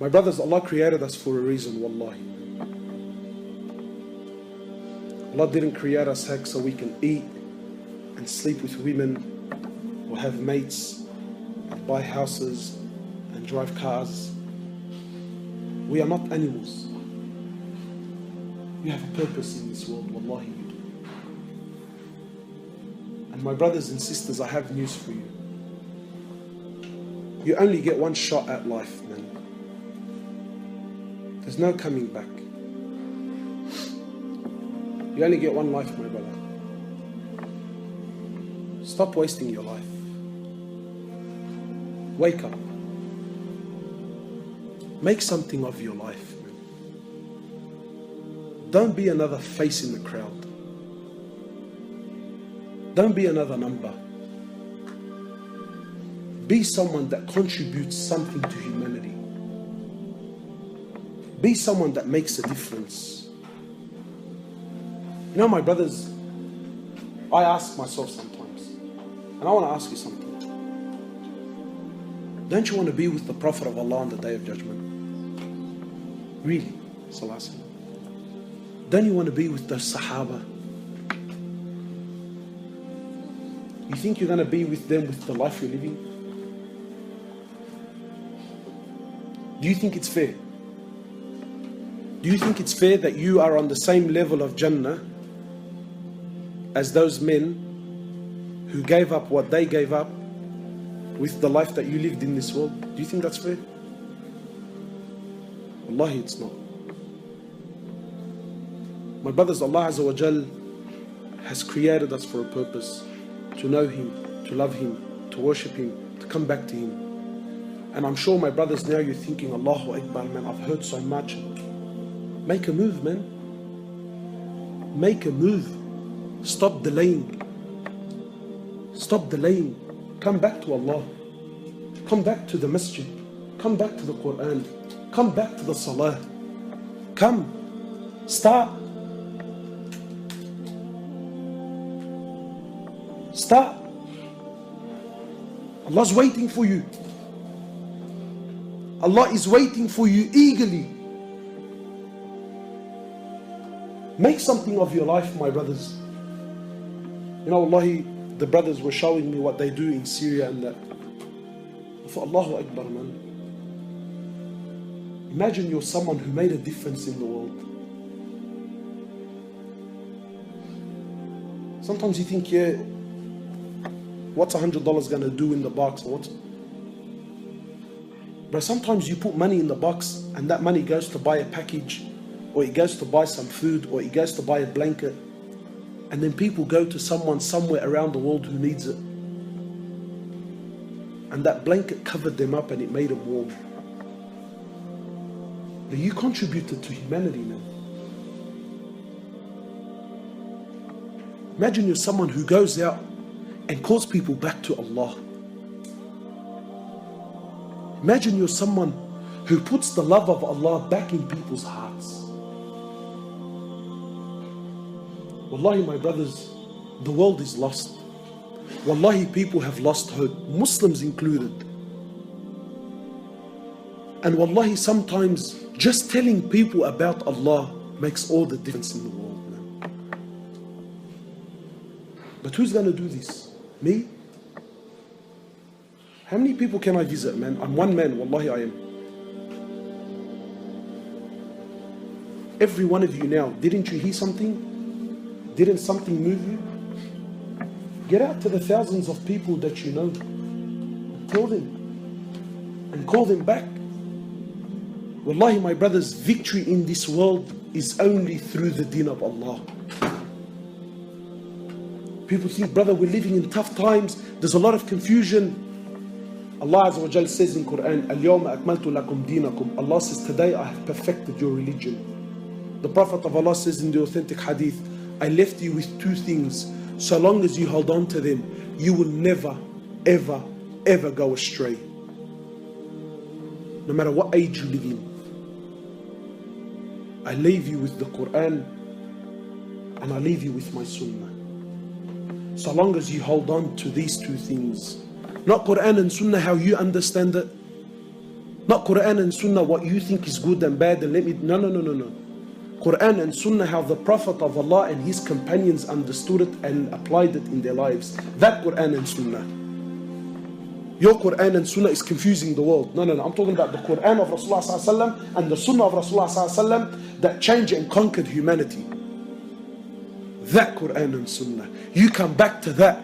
My brothers, Allah created us for a reason, wallahi. Allah didn't create us heck so we can eat and sleep with women or have mates and buy houses and drive cars. We are not animals. We have a purpose in this world, wallahi we do. And my brothers and sisters, I have news for you. You only get one shot at life, man. There's no coming back. You only get one life, my brother. Stop wasting your life. Wake up. Make something of your life, man. Don't be another face in the crowd. Don't be another number. Be someone that contributes something to humanity. Be someone that makes a difference. You know, my brothers, I ask myself sometimes, and I want to ask you something. Don't you want to be with the Prophet of Allah on the Day of Judgment? Really? Sallallahu. Don't you want to be with the Sahaba? You think you're going to be with them with the life you're living? Do you think it's fair? Do you think it's fair that you are on the same level of Jannah as those men who gave up what they gave up with the life that you lived in this world? Do you think that's fair? Wallahi, it's not. My brothers, Allah Azza wa Jal has created us for a purpose. To know Him, to love Him, to worship Him, to come back to Him. And I'm sure, my brothers, now you're thinking, Allahu Akbar, man, I've heard so much. Make a move, man. Make a move. Stop delaying. Stop delaying. Come back to Allah. Come back to the masjid. Come back to the Quran. Come back to the salah. Come. Start. Start. Allah's waiting for you. Allah is waiting for you eagerly. Make something of your life, my brothers. You know, Wallahi, the brothers were showing me what they do in Syria and that. I thought, Allahu Akbar, man. Imagine you're someone who made a difference in the world. Sometimes you think, yeah, what's $100 going to do in the box? But sometimes you put money in the box and that money goes to buy a package, or it goes to buy some food, or it goes to buy a blanket. And then people go to someone somewhere around the world who needs it. And that blanket covered them up and it made them warm. But you contributed to humanity, man. Imagine you're someone who goes out and calls people back to Allah. Imagine you're someone who puts the love of Allah back in people's hearts. Wallahi, my brothers, the world is lost. Wallahi, people have lost hope, Muslims included. And wallahi, sometimes just telling people about Allah makes all the difference in the world, man. But who's going to do this? Me? How many people can I visit, man? I'm one man, wallahi I am. Every one of you now, didn't you hear something? Didn't something move you? Get out to the thousands of people that you know and tell them and call them back. Wallahi, my brothers, victory in this world is only through the deen of Allah. People think, brother, we're living in tough times. There's a lot of confusion. Allah Azza wa Jal says in Quran, Al-Yawma akmaltu lakum dinakum. Allah says, today I have perfected your religion. The Prophet of Allah says in the authentic hadith, I left you with two things. So long as you hold on to them, you will never, ever, ever go astray. No matter what age you live in. I leave you with the Quran and I leave you with my Sunnah. So long as you hold on to these two things. Not Quran and Sunnah how you understand it. Not Quran and Sunnah, what you think is good and bad, and let me, no. Quran and Sunnah, how the Prophet of Allah and his companions understood it and applied it in their lives. That Quran and Sunnah. Your Quran and Sunnah is confusing the world. No. I'm talking about the Quran of Rasulullah ﷺ and the Sunnah of Rasulullah ﷺ that changed and conquered humanity. That Quran and Sunnah. You come back to that.